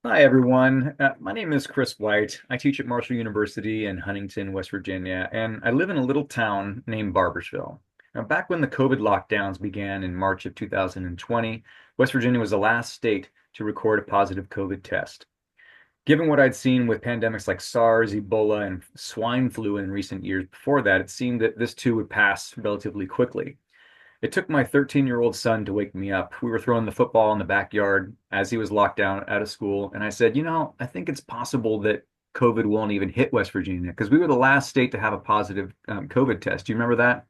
Hi, everyone. My name is Chris White. I teach at Marshall University in Huntington, West Virginia, and I live in a little town named Barbersville. Now, back when the COVID lockdowns began in March of 2020, West Virginia was the last state to record a positive COVID test. Given what I'd seen with pandemics like SARS, Ebola, and swine flu in recent years before that, it seemed that this too would pass relatively quickly. It took my 13-year-old son to wake me up. We were throwing the football in the backyard as he was locked down out of school. And I said, I think it's possible that COVID won't even hit West Virginia because we were the last state to have a positive COVID test. Do you remember that?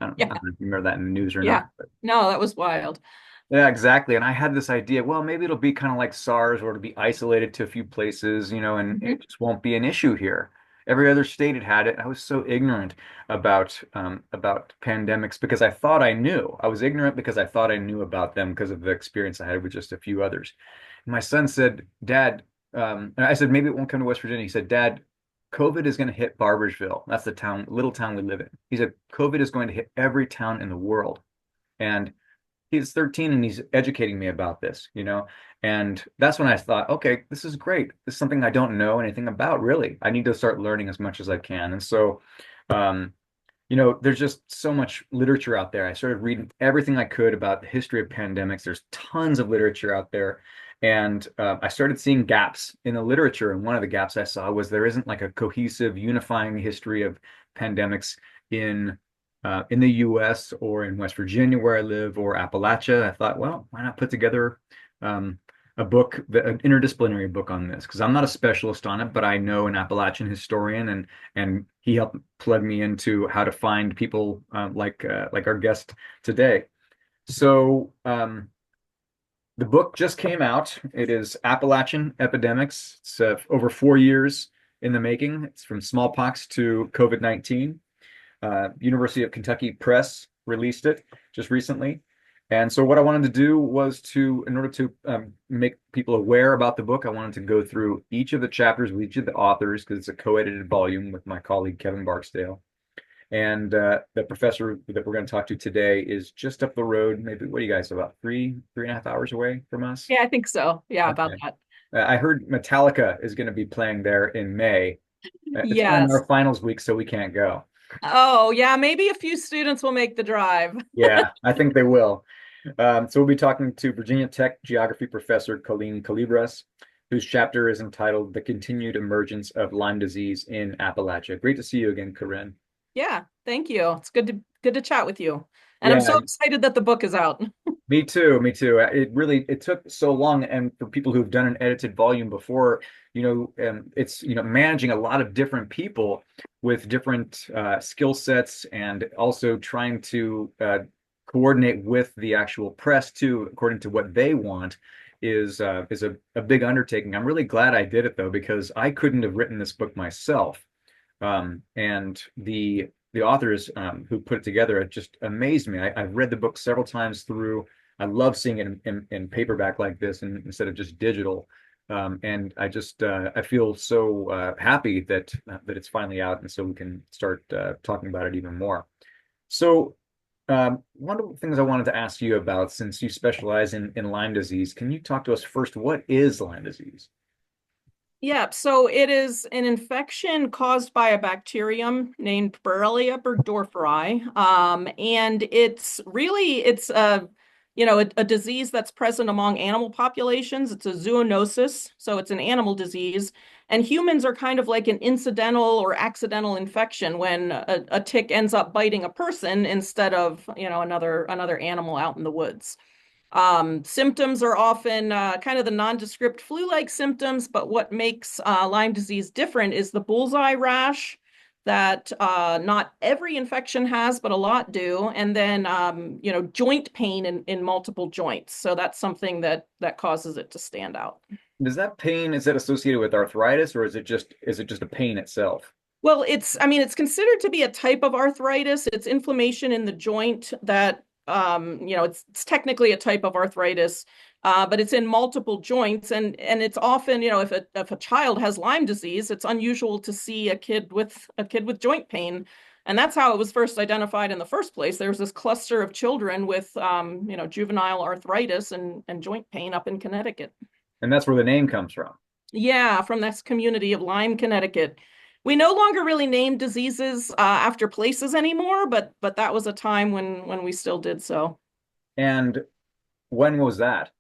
I Yeah, don't know if you remember that in the news or not. yeah. No, that was wild. Yeah, exactly. And I had this idea, well, maybe it'll be kind of like SARS or it'll be isolated to a few places, and Mhm. it just won't be an issue here. Every other state had it. I was so ignorant about pandemics because I thought I knew. I was ignorant because I thought I knew about them because of the experience I had with just a few others. And my son said, Dad, and I said, maybe it won't come to West Virginia. He said, Dad, COVID is going to hit Barbersville. That's the town, little town we live in. He said, COVID is going to hit every town in the world. And he's 13 and he's educating me about this. And that's when I thought, okay, this is great. This is something I don't know anything about, really. I need to start learning as much as I can. And so, um, there's just so much literature out there. I started reading everything I could about the history of pandemics. There's tons of literature out there. And I started seeing gaps in the literature. And one of the gaps I saw was there isn't like a cohesive, unifying history of pandemics in in the US or in West Virginia where I live or Appalachia. I thought, well, why not put together um, a book, an interdisciplinary book on this? Because I'm not a specialist on it, but I know an Appalachian historian, and he helped plug me into how to find people like our guest today. So the book just came out. It is Appalachian Epidemics. It's over 4 years in the making. It's from smallpox to COVID-19. University of Kentucky Press released it just recently. And so what I wanted to do was in order to make people aware about the book, I wanted to go through each of the chapters with each of the authors because it's a co-edited volume with my colleague Kevin Barksdale. And the professor that we're going to talk to today is just up the road, maybe, what do you guys, about 3.5 hours away from us? Yeah, I think so. Yeah, about Okay. that. I heard Metallica is going to be playing there in May. It's kind of Yes. our finals week, so we can't go. Oh, yeah, maybe a few students will make the drive. Yeah, I think they will. So we'll be talking to Virginia Tech geography professor Korine Kolivras, whose chapter is entitled The Continued Emergence of Lyme Disease in Appalachia. Great to see you again, Corinne. Yeah, thank you. It's good to chat with you. And I'm so Yeah, excited that the book is out. me too, me too. It took so long, and for people who've done an edited volume before, it's managing a lot of different people with different skill sets, and also trying to coordinate with the actual press too, according to what they want, is a big undertaking. I'm really glad I did it though, because I couldn't have written this book myself. And the authors who put it together, it just amazed me. I've read the book several times through. I love seeing it in paperback like this instead of just digital. And I feel so happy that it's finally out, and so we can start talking about it even more. So, one of the things I wanted to ask you about, since you specialize in Lyme disease, can you talk to us first? What is Lyme disease? Yeah, so it is an infection caused by a bacterium named Borrelia burgdorferi. And it's a disease that's present among animal populations. It's a zoonosis, so it's an animal disease. And humans are kind of like an incidental or accidental infection when a tick ends up biting a person instead of, another animal out in the woods. Symptoms are often kind of the nondescript flu-like symptoms, but what makes Lyme disease different is the bullseye rash that not every infection has, but a lot do, and then joint pain in multiple joints. So that's something that causes it to stand out. Is that associated with arthritis, or is it just a pain itself? Well, it's considered to be a type of arthritis. It's inflammation in the joint that, it's technically a type of arthritis, but it's in multiple joints. And it's often, if a child has Lyme disease, it's unusual to see a kid with joint pain. And that's how it was first identified in the first place. There was this cluster of children with, juvenile arthritis and joint pain up in Connecticut. And that's where the name comes from. Yeah, from this community of Lyme, Connecticut. We no longer really name diseases after places anymore, but that was a time when we still did so. And when was that?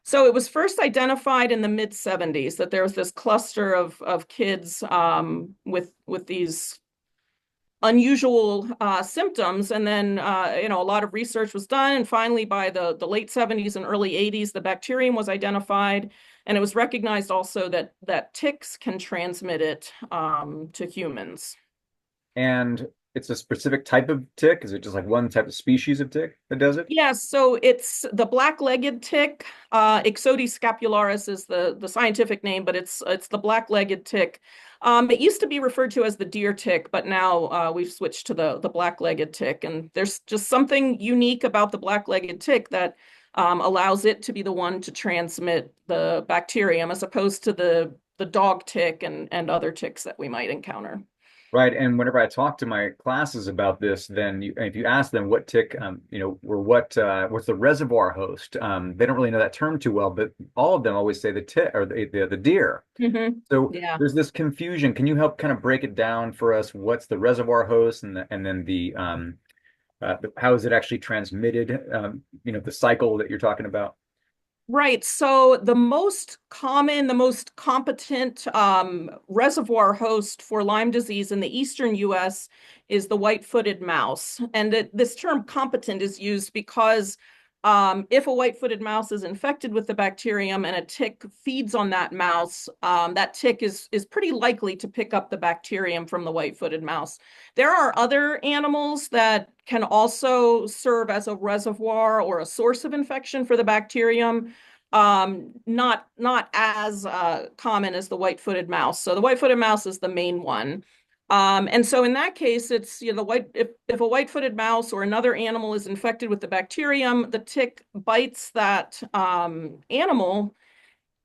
So it was first identified in the mid 70s that there was this cluster of kids with these unusual symptoms, and then a lot of research was done, and finally by the late 70s and early 80s, the bacterium was identified, and it was recognized also that ticks can transmit it to humans. And it's a specific type of tick? Is it just like one type of species of tick that does it? Yeah, so it's the black-legged tick. Ixodes scapularis is the scientific name, but it's the black-legged tick. It used to be referred to as the deer tick, but now we've switched to the black-legged tick. And there's just something unique about the black-legged tick that allows it to be the one to transmit the bacterium, as opposed to the dog tick and other ticks that we might encounter. Right. And whenever I talk to my classes about this, then if you ask them what tick, or what's the reservoir host, they don't really know that term too well, but all of them always say the tick or the deer. So Yeah. there's this confusion. Can you help kind of break it down for us? What's the reservoir host and then how is it actually transmitted? The cycle that you're talking about. Right. So the most common, the most competent reservoir host for Lyme disease in the eastern US is the white-footed mouse. And this term competent is used because if a white-footed mouse is infected with the bacterium and a tick feeds on that mouse, that tick is pretty likely to pick up the bacterium from the white-footed mouse. There are other animals that can also serve as a reservoir or a source of infection for the bacterium, not as common as the white-footed mouse. So the white-footed mouse is the main one. And so in that case, it's, the if a white-footed mouse or another animal is infected with the bacterium, the tick bites that animal,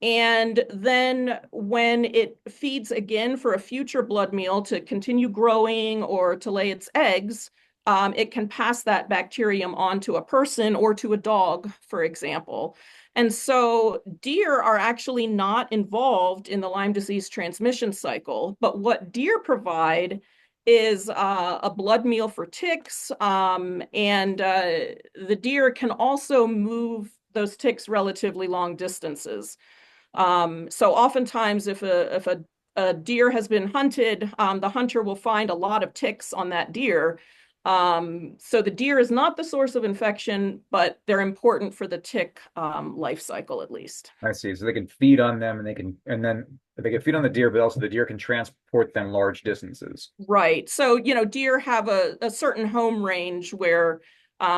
and then when it feeds again for a future blood meal to continue growing or to lay its eggs, it can pass that bacterium on to a person or to a dog, for example. And so deer are actually not involved in the Lyme disease transmission cycle, but what deer provide is a blood meal for ticks, and the deer can also move those ticks relatively long distances. So oftentimes, if a deer has been hunted, the hunter will find a lot of ticks on that deer. So the deer is not the source of infection, but they're important for the tick life cycle at least. I see. So they can feed on them and then they can feed on the deer, but also the deer can transport them large distances. Right. So, deer have a certain home range where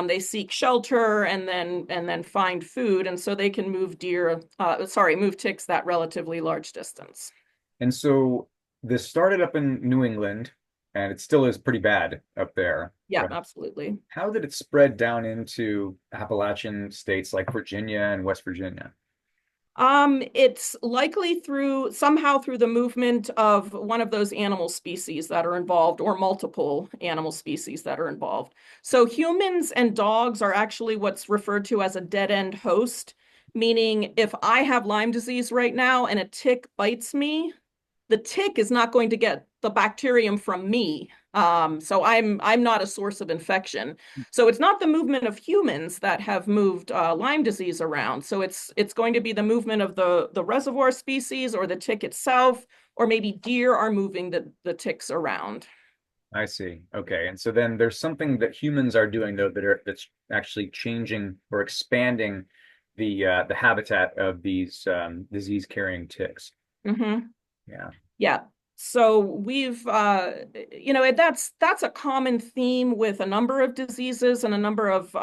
they seek shelter and then find food, and so they can move ticks that relatively large distance. And so this started up in New England, and it still is pretty bad up there, Yeah, right? absolutely. How did it spread down into Appalachian states like Virginia and West Virginia? It's likely somehow through the movement of one of those animal species that are involved, or multiple animal species that are involved. So humans and dogs are actually what's referred to as a dead-end host, meaning if I have Lyme disease right now and a tick bites me, the tick is not going to get the bacterium from me. So I'm not a source of infection. So it's not the movement of humans that have moved Lyme disease around. So it's going to be the movement of the reservoir species or the tick itself, or maybe deer are moving the ticks around. I see. Okay. And so then there's something that humans are doing though that's actually changing or expanding the habitat of these disease carrying ticks. Hmm. Yeah. Yeah. So we've, that's a common theme with a number of diseases and a number of,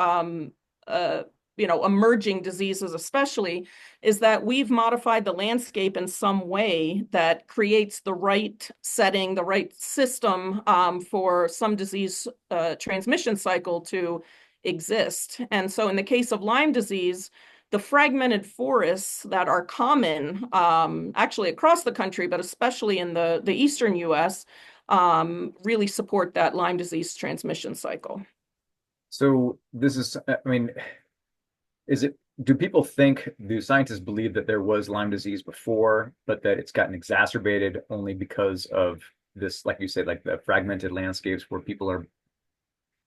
emerging diseases, especially, is that we've modified the landscape in some way that creates the right setting, the right system for some disease transmission cycle to exist. And so in the case of Lyme disease, the fragmented forests that are common actually across the country, but especially in the eastern US, really support that Lyme disease transmission cycle. So this is, I mean, is it do people think, do scientists believe that there was Lyme disease before, but that it's gotten exacerbated only because of this, like you said, like the fragmented landscapes where people are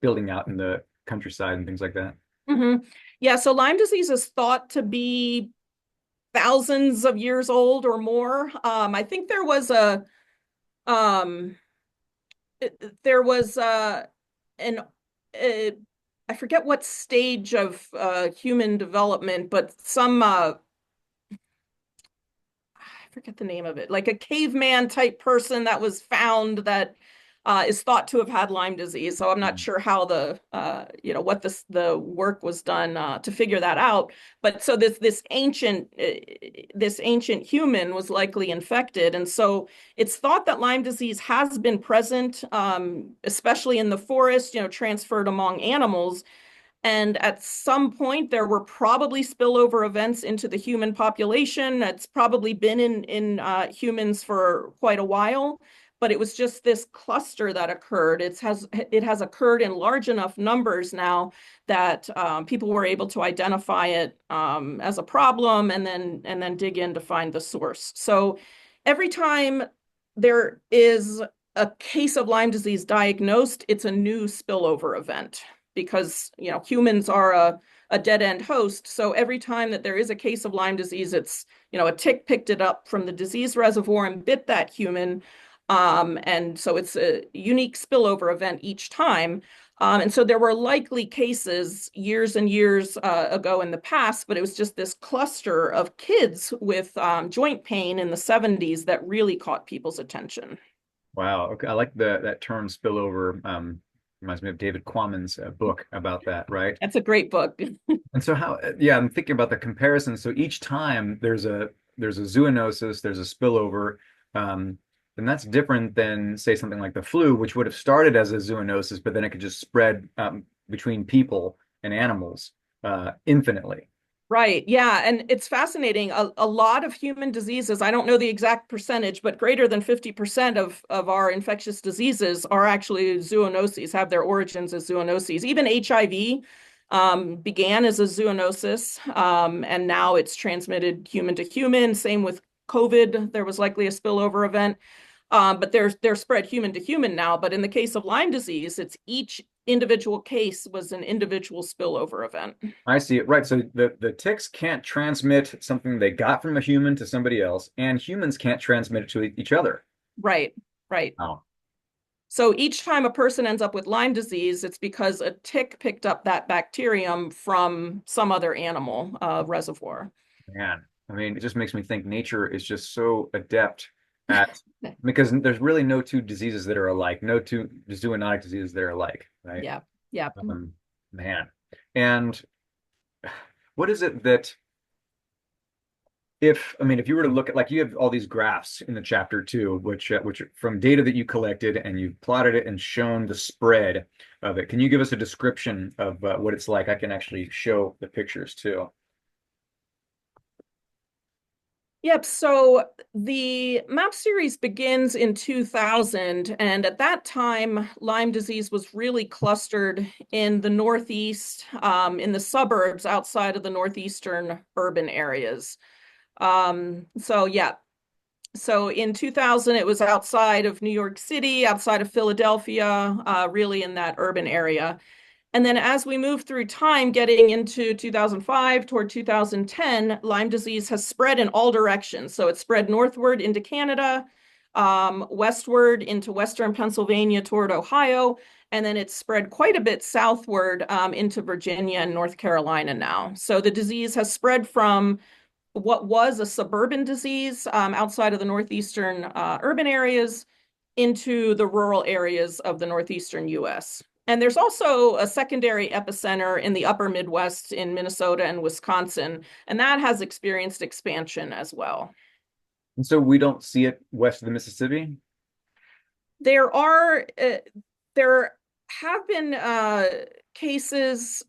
building out in the countryside and things like that? Hmm. Yeah, so Lyme disease is thought to be thousands of years old or more. I think um, there was an I forget what stage of human development, but some I forget the name of it, like a caveman type person that was found that is thought to have had Lyme disease. So I'm not Mm. sure how what the work was done to figure that out. But so this ancient human was likely infected, and so it's thought that Lyme disease has been present, especially in the forest, transferred among animals. And at some point, there were probably spillover events into the human population. It's probably been in humans for quite a while, but it was just this cluster that occurred. It has occurred in large enough numbers now that people were able to identify it as a problem and then dig in to find the source. So every time there is a case of Lyme disease diagnosed, it's a new spillover event because humans are a dead end host. So every time that there is a case of Lyme disease, it's a tick picked it up from the disease reservoir and bit that human. And so it's a unique spillover event each time. And so there were likely cases years and years ago in the past, but it was just this cluster of kids with joint pain in the 70s that really caught people's attention. Wow. Okay. I like the that term spillover. Reminds me of David Quammen's book about that, right? That's a great book. And so how, yeah, I'm thinking about the comparison. So each time there's a zoonosis, there's a spillover, um, and that's different than say something like the flu, which would have started as a zoonosis, but then it could just spread between people and animals infinitely. Right. Yeah. And it's fascinating. A lot of human diseases, I don't know the exact percentage, but greater than 50% of our infectious diseases are actually zoonoses, have their origins as zoonoses. Even HIV began as a zoonosis, and now it's transmitted human to human. Same with COVID. There was likely a spillover event. But they're spread human to human now. But in the case of Lyme disease, it's each individual case was an individual spillover event. I see it. Right. So the ticks can't transmit something they got from a human to somebody else, and humans can't transmit it to each other. Right, right. Oh, So each time a person ends up with Lyme disease, it's because a tick picked up that bacterium from some other animal reservoir. man. I mean, it just makes me think nature is just so adept at because there's really no two diseases that are alike, no two zoonotic diseases that are alike, right? Yeah, yeah. Um, man. And what is it that if I mean if you were to look at like you have all these graphs in the chapter two, which are from data that you collected and you've plotted it and shown the spread of it. Can you give us a description of what it's like? I can actually show the pictures too. Yep. So the map series begins in 2000, and at that time, Lyme disease was really clustered in the Northeast, in the suburbs outside of the northeastern urban areas. So yeah, so in 2000, it was outside of New York City, outside of Philadelphia, really in that urban area. And then as we move through time, getting into 2005 toward 2010, Lyme disease has spread in all directions. So it spread northward into Canada, westward into Western Pennsylvania toward Ohio, and then it's spread quite a bit southward into Virginia and North Carolina now. So the disease has spread from what was a suburban disease outside of the northeastern urban areas into the rural areas of the northeastern US. And there's also a secondary epicenter in the upper Midwest in Minnesota and Wisconsin, and that has experienced expansion as well. And so we don't see it west of the Mississippi. There are there have been cases,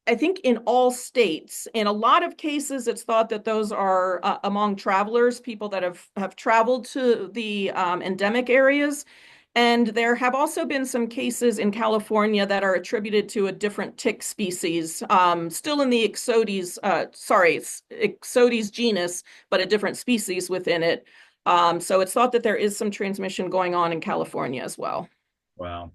I think, in all states. In a lot of cases, it's thought that those are among travelers, people that have traveled to the endemic areas. And there have also been some cases in California that are attributed to a different tick species, still in the Ixodes genus, but a different species within it. So it's thought that there is some transmission going on in California as well. Wow.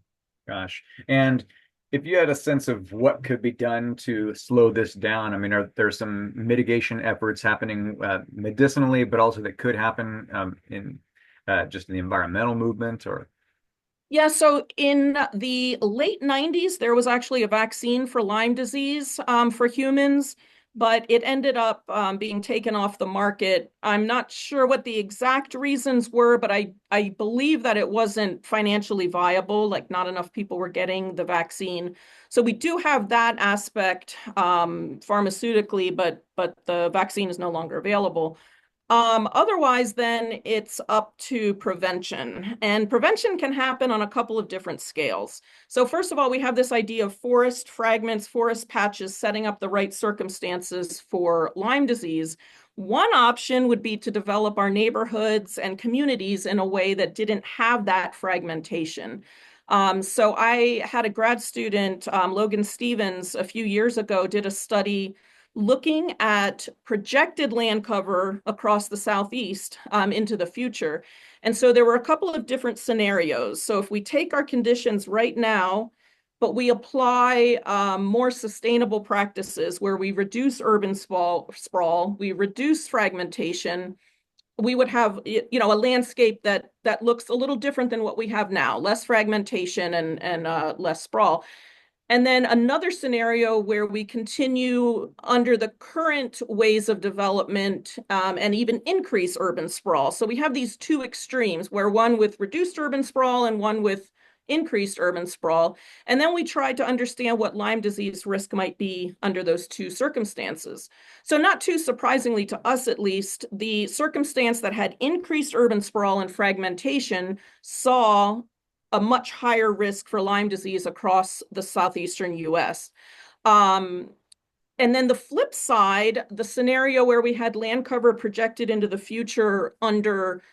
Gosh. And if you had a sense of what could be done to slow this down, I mean, are there some mitigation efforts happening medicinally, but also that could happen in just in the environmental movement or? Yeah, so in the late 90s, there was actually a vaccine for Lyme disease for humans, but it ended up being taken off the market. I'm not sure what the exact reasons were, but I believe that it wasn't financially viable, like not enough people were getting the vaccine. So we do have that aspect pharmaceutically, but the vaccine is no longer available. Otherwise, then it's up to prevention. And prevention can happen on a couple of different scales. So, first of all, we have this idea of forest fragments, forest patches setting up the right circumstances for Lyme disease. One option would be to develop our neighborhoods and communities in a way that didn't have that fragmentation. So I had a grad student, Logan Stevens, a few years ago, did a study looking at projected land cover across the Southeast into the future. And so there were a couple of different scenarios. So if we take our conditions right now, but we apply more sustainable practices where we reduce urban sprawl, we reduce fragmentation, we would have a landscape that looks a little different than what we have now, less fragmentation and less sprawl. And then another scenario where we continue under the current ways of development and even increase urban sprawl. So we have these two extremes, where one with reduced urban sprawl and one with increased urban sprawl. And then we tried to understand what Lyme disease risk might be under those two circumstances. So not too surprisingly to us, at least, the circumstance that had increased urban sprawl and fragmentation saw a much higher risk for Lyme disease across the southeastern US. Um, and then the flip side, the scenario where we had land cover projected into the future under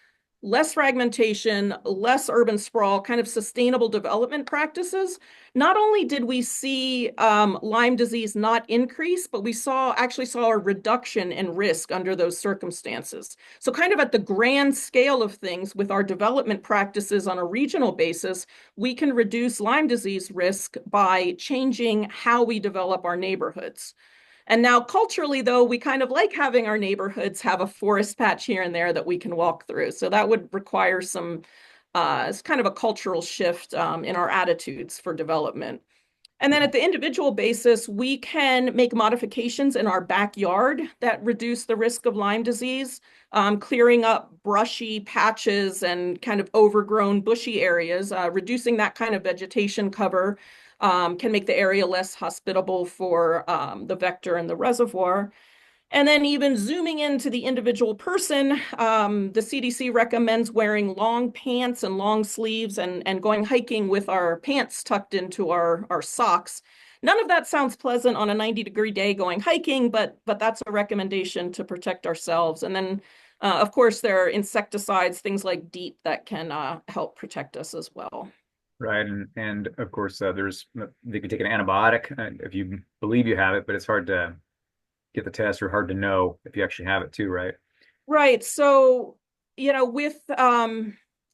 less fragmentation, less urban sprawl, kind of sustainable development practices. Not only did we see Lyme disease not increase, but we actually saw a reduction in risk under those circumstances. So kind of at the grand scale of things with our development practices on a regional basis, we can reduce Lyme disease risk by changing how we develop our neighborhoods. And now culturally, though, we kind of like having our neighborhoods have a forest patch here and there that we can walk through. So that would require it's kind of a cultural shift in our attitudes for development. And then at the individual basis, we can make modifications in our backyard that reduce the risk of Lyme disease, clearing up brushy patches and kind of overgrown bushy areas, reducing that kind of vegetation cover can make the area less hospitable for the vector and the reservoir. And then even zooming into the individual person, the CDC recommends wearing long pants and long sleeves and going hiking with our pants tucked into our socks. None of that sounds pleasant on a 90-degree day going hiking, but that's a recommendation to protect ourselves. And then, of course, there are insecticides, things like DEET, that can help protect us as well. Right, and of course, they could take an antibiotic if you believe you have it, but it's hard to get the test or hard to know if you actually have it too, right? Right. So, with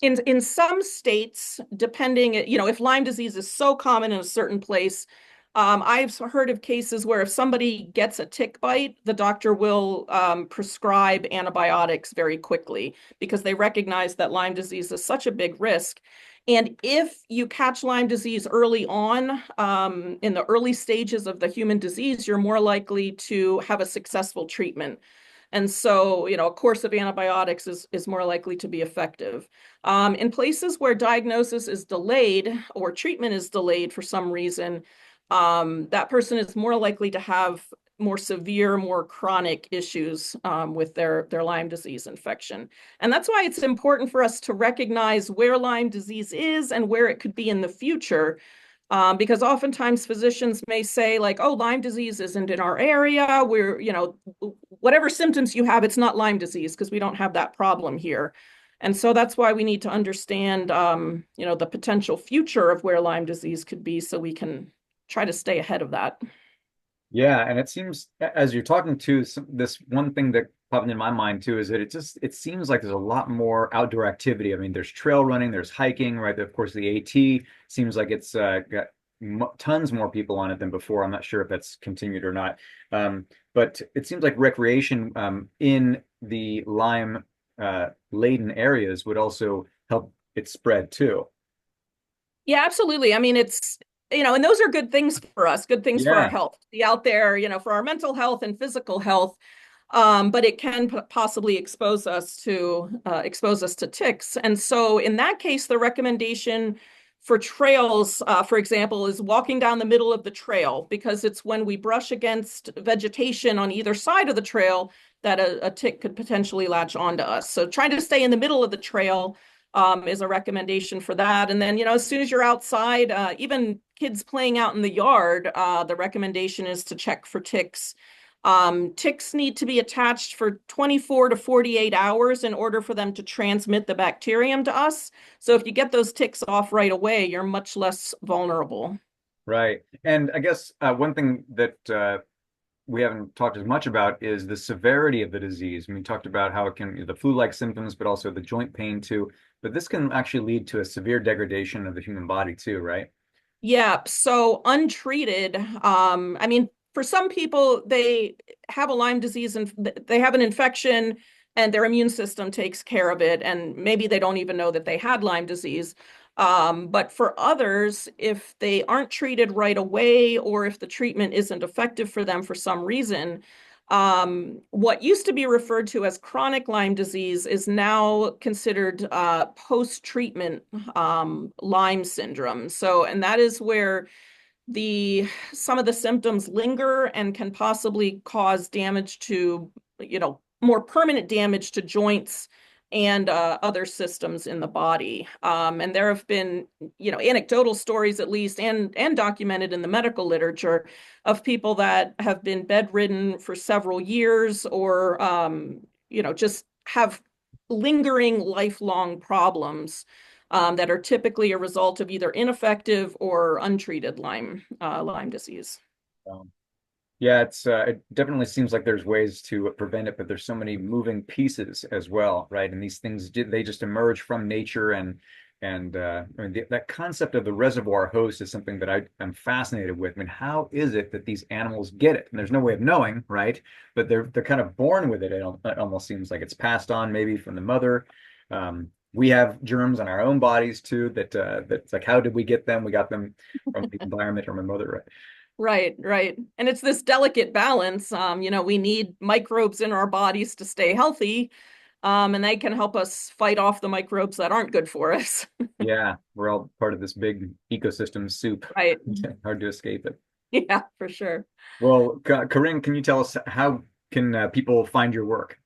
in some states, depending, if Lyme disease is so common in a certain place, I've heard of cases where if somebody gets a tick bite, the doctor will prescribe antibiotics very quickly because they recognize that Lyme disease is such a big risk. And if you catch Lyme disease early on, in the early stages of the human disease, you're more likely to have a successful treatment. And so, a course of antibiotics is more likely to be effective. In places where diagnosis is delayed or treatment is delayed for some reason, that person is more likely to have more severe, more chronic issues with their Lyme disease infection. And that's why it's important for us to recognize where Lyme disease is and where it could be in the future. Because oftentimes physicians may say, like, oh, Lyme disease isn't in our area. Whatever symptoms you have, it's not Lyme disease because we don't have that problem here. And so that's why we need to understand, the potential future of where Lyme disease could be so we can try to stay ahead of that. Yeah, and it seems as you're talking to this one thing that popped in my mind too is that it seems like there's a lot more outdoor activity. I mean, there's trail running, there's hiking, right? Of course, the AT seems like it's got m tons more people on it than before. I'm not sure if that's continued or not, but it seems like recreation in the Lyme laden areas would also help it spread too. Yeah, absolutely. I mean, and those are good things for us, good things for our Yeah, health, be out there, for our mental health and physical health. But it can possibly expose us to ticks. And so in that case, the recommendation for trails, for example, is walking down the middle of the trail because it's when we brush against vegetation on either side of the trail that a tick could potentially latch onto us. So trying to stay in the middle of the trail is a recommendation for that. And then, as soon as you're outside, even kids playing out in the yard, the recommendation is to check for ticks. Ticks need to be attached for 24 to 48 hours in order for them to transmit the bacterium to us. So if you get those ticks off right away, you're much less vulnerable. right. And I guess one thing that we haven't talked as much about is the severity of the disease. We talked about how it can, the flu-like symptoms, but also the joint pain too. But this can actually lead to a severe degradation of the human body too, right? Yeah, so untreated, I mean, for some people, they have a Lyme disease and they have an infection and their immune system takes care of it. And maybe they don't even know that they had Lyme disease. But for others, if they aren't treated right away or if the treatment isn't effective for them for some reason, what used to be referred to as chronic Lyme disease is now considered post-treatment Lyme syndrome. So, and that is where some of the symptoms linger and can possibly cause damage to, more permanent damage to joints and other systems in the body. And there have been, anecdotal stories at least, and documented in the medical literature of people that have been bedridden for several years or, just have lingering lifelong problems that are typically a result of either ineffective or untreated Lyme disease. Um, yeah, it definitely seems like there's ways to prevent it, but there's so many moving pieces as well, right? And these things they just emerge from nature and I mean that concept of the reservoir host is something that I'm fascinated with. I mean, how is it that these animals get it? And there's no way of knowing, right? But they're kind of born with it. It almost seems like it's passed on maybe from the mother. We have germs in our own bodies too. That's like, how did we get them? We got them from the environment or my mother, right? Right, right. And it's this delicate balance. We need microbes in our bodies to stay healthy, and they can help us fight off the microbes that aren't good for us. Yeah, we're all part of this big ecosystem soup. Right. Hard to escape it. Yeah, for sure. Well, Corinne, can you tell us how can people find your work?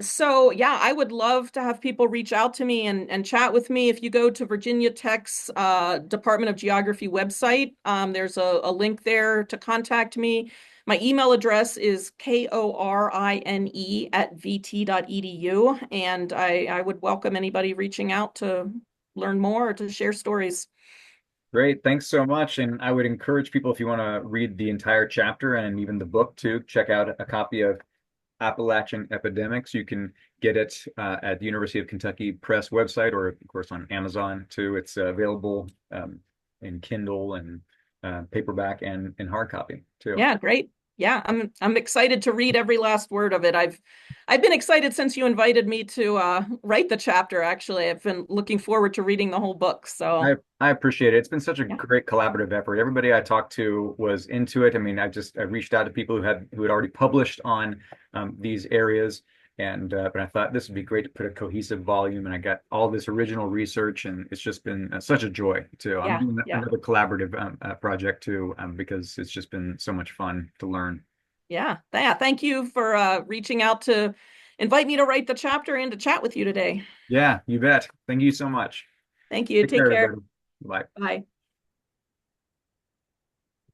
So yeah, I would love to have people reach out to me and chat with me. If you go to Virginia Tech's Department of Geography website, there's a link there to contact me. My email address is korine@vt.edu, and I would welcome anybody reaching out to learn more or to share stories. Great, thanks so much. And I would encourage people, if you want to read the entire chapter and even the book too, check out a copy of Appalachian Epidemics. You can get it at the University of Kentucky Press website, or of course on Amazon too. It's available in Kindle and paperback and in hard copy too. Yeah, great. Yeah, I'm excited to read every last word of it. I've been excited since you invited me to write the chapter, actually. I've been looking forward to reading the whole book. So I appreciate it. It's been such a yeah, great collaborative effort. Everybody I talked to was into it. I mean, I reached out to people who had already published on these areas, and but I thought this would be great to put a cohesive volume. And I got all this original research, and it's just been such a joy too. I'm yeah, doing yeah, another collaborative project too because it's just been so much fun to learn. yeah. Yeah. Thank you for reaching out to invite me to write the chapter and to chat with you today. Yeah, you bet. Thank you so much. Thank you. Take Take care, care. everybody. Bye. Bye.